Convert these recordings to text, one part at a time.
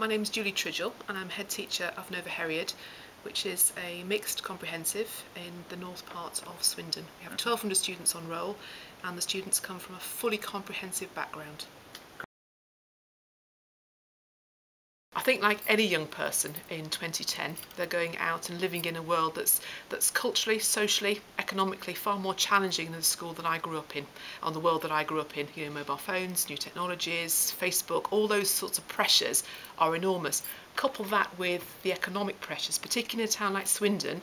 My name is Julie Tridgell and I'm head teacher of Nova Hreod, which is a mixed comprehensive in the north part of Swindon. We have 1,200 students on roll and the students come from a fully comprehensive background. I think like any young person in 2010, they're going out and living in a world that's culturally, socially, economically far more challenging than the school that I grew up in, and the world that I grew up in. You know, mobile phones, new technologies, Facebook, all those sorts of pressures are enormous. Couple that with the economic pressures, particularly in a town like Swindon,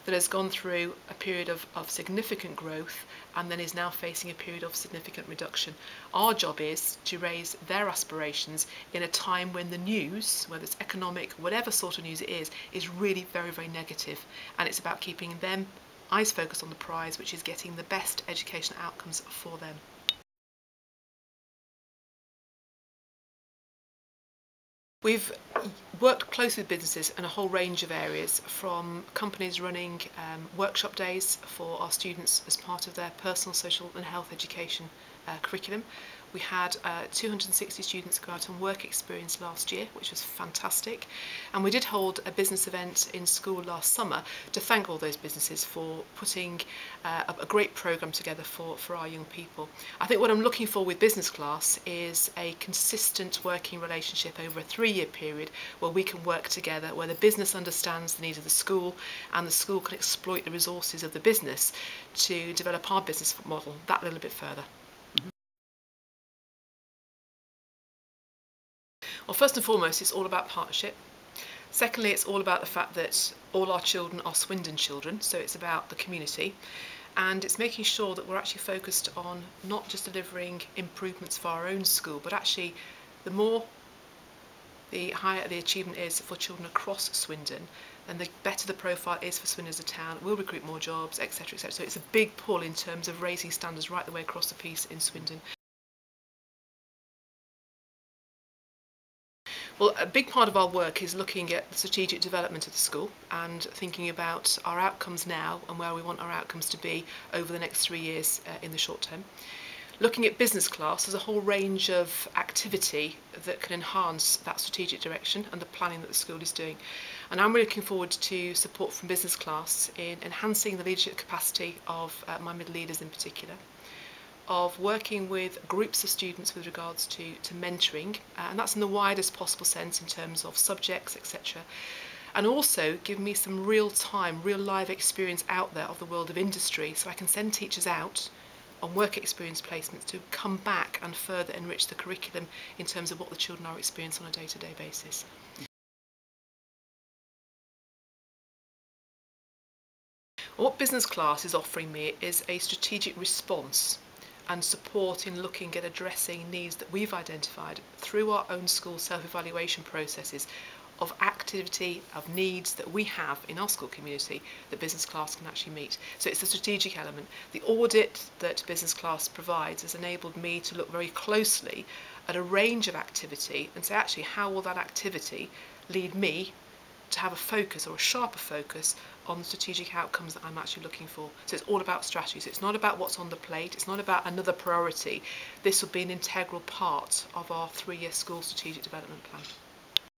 that has gone through a period of significant growth and then is now facing a period of significant reduction. Our job is to raise their aspirations in a time when the news, whether it's economic, whatever sort of news it is really very, very negative. And it's about keeping them eyes focused on the prize, which is getting the best educational outcomes for them. We've worked closely with businesses in a whole range of areas, from companies running workshop days for our students as part of their personal, social and health education curriculum. We had 260 students go out on work experience last year, which was fantastic. And we did hold a business event in school last summer to thank all those businesses for putting a great programme together for our young people. I think what I'm looking for with business class is a consistent working relationship over a 3-year period where we can work together, where the business understands the needs of the school and the school can exploit the resources of the business to develop our business model that little bit further. Well, first and foremost, it's all about partnership. Secondly, it's all about the fact that all our children are Swindon children, so it's about the community. And it's making sure that we're actually focused on not just delivering improvements for our own school, but actually the higher the achievement is for children across Swindon, then the better the profile is for Swindon as a town. We'll recruit more jobs, etc., etc. So it's a big pull in terms of raising standards right the way across the piece in Swindon. Well, a big part of our work is looking at the strategic development of the school and thinking about our outcomes now and where we want our outcomes to be over the next 3 years in the short term. Looking at business class, there's a whole range of activity that can enhance that strategic direction and the planning that the school is doing. And I'm really looking forward to support from business class in enhancing the leadership capacity of my middle leaders in particular, of working with groups of students with regards to mentoring, and that's in the widest possible sense in terms of subjects, etc. And also give me some real-time, real live experience out there of the world of industry, so I can send teachers out on work experience placements to come back and further enrich the curriculum in terms of what the children are experiencing on a day-to-day basis. What business class is offering me is a strategic response and support in looking at addressing needs that we've identified through our own school self-evaluation processes of activity, of needs that we have in our school community that business class can actually meet. So it's a strategic element. The audit that business class provides has enabled me to look very closely at a range of activity and say, actually, how will that activity lead me to have a focus or a sharper focus on the strategic outcomes that I'm actually looking for. So it's all about strategy. So it's not about what's on the plate, it's not about another priority. This will be an integral part of our 3-year school strategic development plan.